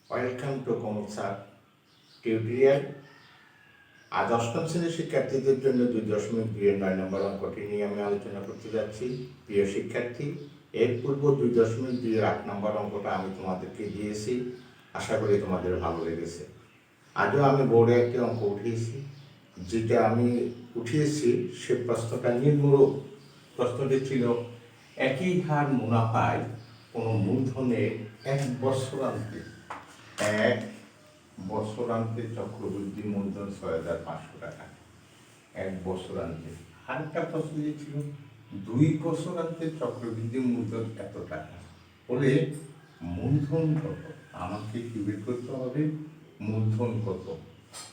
Welcome to কোমালসির tutorial. আজ অষ্টম শ্রেণীর শিক্ষার্থীদের জন্য 2.2-9 অঙ্কটি নিয়ে আমি আলোচনা করতে যাচ্ছি। প্রিয় শিক্ষার্থী, এর পূর্ব 2.2-8 অঙ্কটা আমি তোমাদেরকে দিয়েছি, আশা করি তোমাদের ভালো লেগেছে। আজও আমি বোর্ডে একটি অঙ্ক উঠিয়েছি, যেটা আমি উঠিয়েছি সে প্রশ্নটা নির্মূলক। প্রশ্নটি ছিল, একই হার মুনাফায় কোনো মূলধনের 1 বছরান্তে চক্রবৃদ্ধি মূলধন 6,500 টাকা। 1 বছরান্তে। আরেকটা প্রশ্ন যে ছিল 2 বছরান্তে চক্রবৃদ্ধি মূলধন এত টাকা বলে মূলধন কত, আমাকে কি বের করতে হবে মূলধন কত।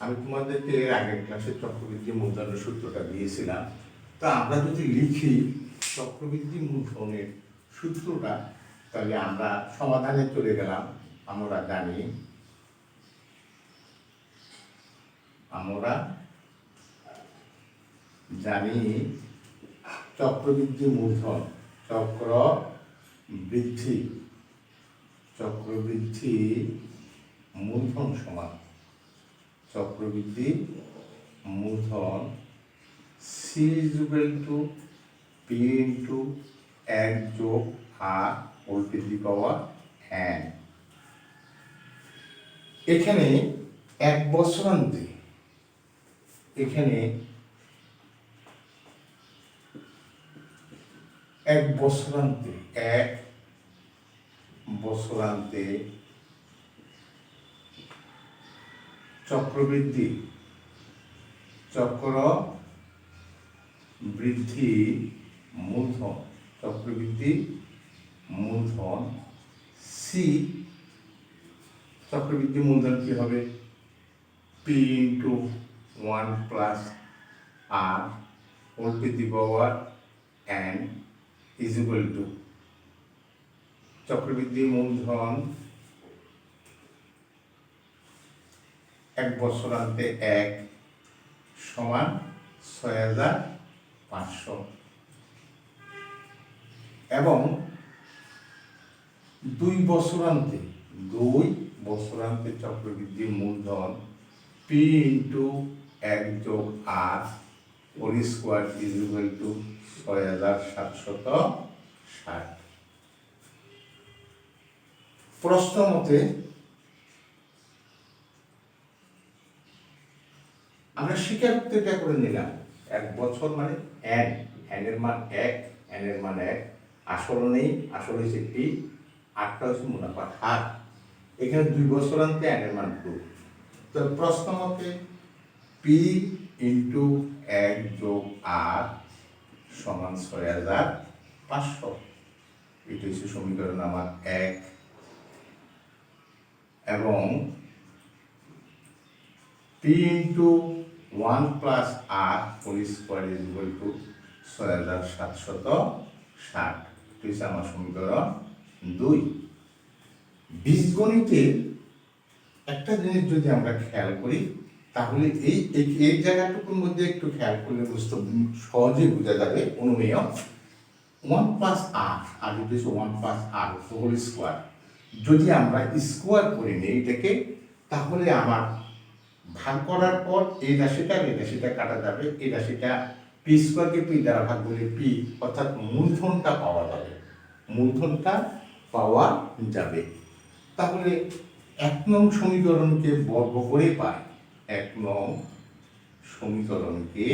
আমি তোমাদেরকে এর আগের ক্লাসে চক্রবৃদ্ধি মূলধনের সূত্রটা দিয়েছিলাম। তা আমরা যদি লিখি চক্রবৃদ্ধি মূলধনের সূত্রটা, তাহলে আমরা সমাধানে চলে গেলাম। আমরা জানি চক্রবৃদ্ধি মূলধন, চক্রবৃদ্ধি মূলধন সমান চক্রবৃদ্ধি মূলধন C equal to P into 1+r whole to the power n। এখানে 1 বছরান্তে, এক বছরান্তে চক্রবৃদ্ধি মূলধন সি, চক্রবৃদ্ধি মূলধন কি হবে P into 1+r whole to the power n is equal to চক্রবৃদ্ধি মূলধন 1 বছরান্তে 1 সমান 6,500 এবং 2 বছরান্তে চক্রবৃদ্ধি মূলধন P into 1+r whole square is equal to 6,760। প্রশ্ন মতে আমরা স্বীকারোক্তিটা করে নিলাম। 1 বছর মানে n, এর মান 1, এর মান 1, আসল নেই, আসল হচ্ছে পি, আটটা হচ্ছে মুনাফার হার। এখানে 2 বছরান্তে n এর মান 2। তো প্রশ্ন মতে পি ইন্টু 1+r সমান 6,500। এটা হচ্ছে সমীকরণ আমার 1। এবং P into 1+r whole square is equal to 6,760। এটা হচ্ছে আমার সমীকরণ 2। বীজগণিতের একটা জিনিস যদি আমরা খেয়াল করি, তাহলে এই জায়গাটুকুর মধ্যে একটু খেয়াল করলে বুঝতে সহজেই বোঝা যাবে অনুমেয়। 1+r আর যেটা হচ্ছে 1+r হোল স্কোয়ার, যদি আমরা স্কোয়ার করে নিই এটাকে, তাহলে আমার ভাগ করার পর এই রাশিটা কাটা যাবে, এই রাশিটা পি স্কোয়ারকে পি দ্বারা ভাগ করলে পি, অর্থাৎ মূলধনটা পাওয়া যাবে। তাহলে 1 নং সমীকরণকে বর্গ করে পাই, 1 নং সমীকরণকে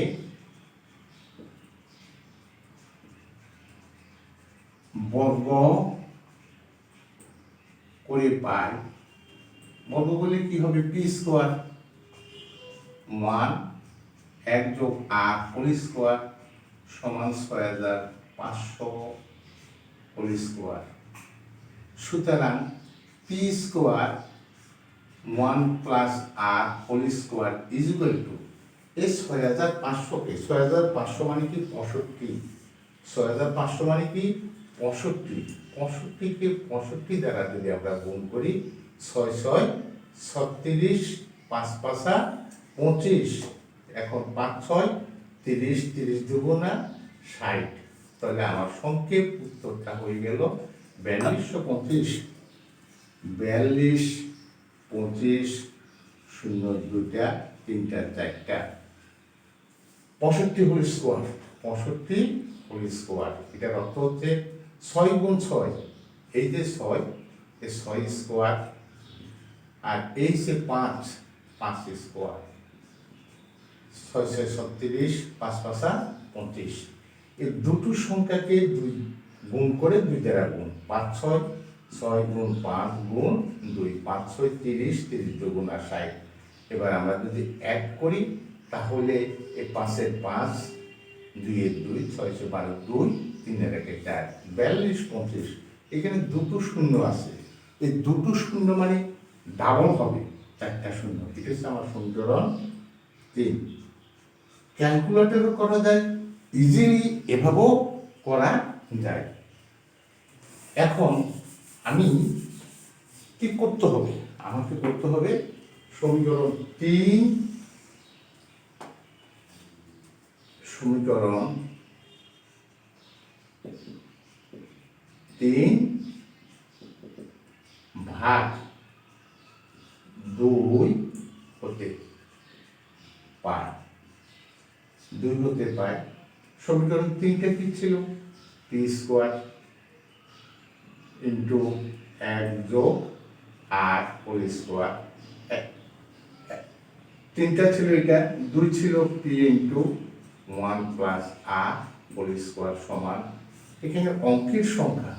বর্গ করে পাই। বর্গ করলে কি হবে, P square 1+r whole square সমান 6,500 হোল স্কোয়ার। সুতরাং P square 1+r whole square is equal to এই 6,500কে, 6,500 মানে কি 65, 6,500 মানে কি 65, 65কে 65 দ্বারা যদি আমরা গুণ করি, 6×6 36, 5×5 25, এখন 5×6 30, 30 দুগুণা 60। তাহলে আমার সংক্ষেপ উত্তরটা হয়ে গেল 4225। 25 শূন্য 2টা 3টা 4টা 65 হোল স্কোয়ার, 65 হোল স্কোয়ার। এটার অর্থ হচ্ছে 6 গুণ 6, এই যে 6, এই 6 স্কোয়ার, আর এই যে 5, 5 স্কোয়ার, 6 6 36, 5 5 25। এই দুটো সংখ্যাকে গুণ করে 2 দ্বারা গুণ, 5 6, 6 গুণ 5 গুণ 2, 5 6 30, 30 দুগুণ 60। এবার আমরা যদি এক করি তাহলে এই 5 এর 5, 2 এর 2, 6 12, 2, 3 এর 1 4, 42 25। এখানে দুটো শূন্য আছে, এই দুটো শূন্য মানে ডাবল হবে, 4টা শূন্য। এটা হচ্ছে আমার সমীকরণ 3। ক্যালকুলেটরও করা যায়, ইজিলি এভাবেও করা যায়। এখন আমি কি করতে হবে? আমাকে করতে হবে সমীকরণ 3 ভাগ 2 হতে পায়, 2 হতে পায়। সমীকরণ 3টা কি ছিল? p স্কোয়ার ইন্টু 1 যোগ r হোল স্কোয়ার। 3টা ছিল এটা, 2 ছিল p into 1 plus r whole square সমান, এখানে অঙ্কের সংখ্যা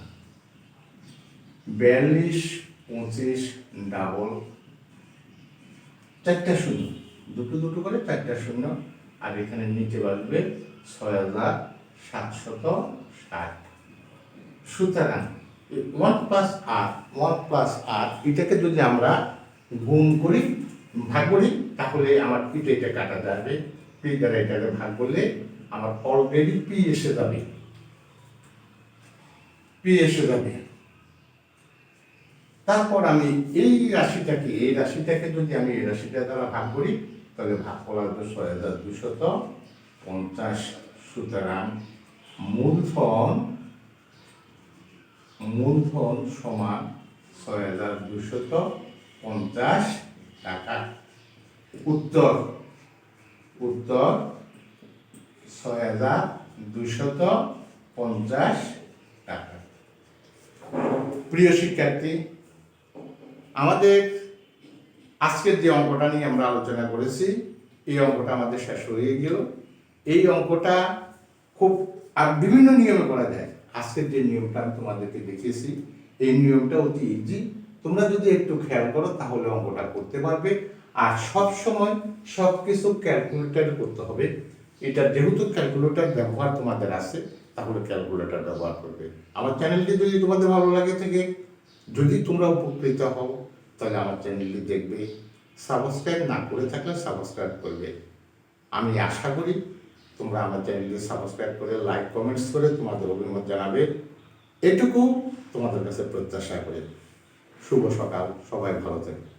42 25 ডাবল, 4টা শূন্য, দুটো দুটো করে 4টা শূন্য, আর এখানে নিচে বাজবে 6760। সুতরাং 1 প্লাস r এটাকে যদি আমরা গুণ করি, ভাগ করি, তাহলে আমার এটা কাটা যাবে, p দ্বারা এটাকে ভাগ করলে আমার অলরেডি p এসে যাবে। তারপর আমি এই রাশিটাকে যদি আমি এই রাশিটা দ্বারা ভাগ করি, তাহলে ভাগফল আসবে 6250। সুতরাং মূলধন সমান 6250 টাকা। উত্তর 6250 টাকা। প্রিয় শিক্ষার্থী, আমাদের আজকের যে অঙ্কটা নিয়ে আমরা আলোচনা করেছি, এই অঙ্কটা আমাদের শেষ হয়ে গেল। এই অঙ্কটা খুব আর বিভিন্ন নিয়মে করা যায়। আজকের যে নিয়মটা আমি তোমাদেরকে দেখিয়েছি, এই নিয়মটা অতি ইজি। তোমরা যদি একটু খেয়াল করো তাহলে অঙ্কটা করতে পারবে। আর সব সময় সব কিছু ক্যালকুলেটর করতে হবে। এটা যেহেতু ক্যালকুলেটর ব্যবহার তোমাদের আছে, তাহলে ক্যালকুলেটর ব্যবহার করবে। আমার চ্যানেলটি যদি তোমাদের ভালো লাগে থাকে, যদি তোমরা উপকৃত হও, তাহলে আমার চ্যানেলটি দেখবে। সাবস্ক্রাইব না করে থাকলে সাবস্ক্রাইব করবে। আমি আশা করি তোমরা আমার চ্যানেলটি সাবস্ক্রাইব করে লাইক কমেন্টস করে তোমাদের অভিমত জানাবে, এটুকু তোমাদের কাছে প্রত্যাশা করি। শুভ সকাল, সবাই ভালো থাকবে।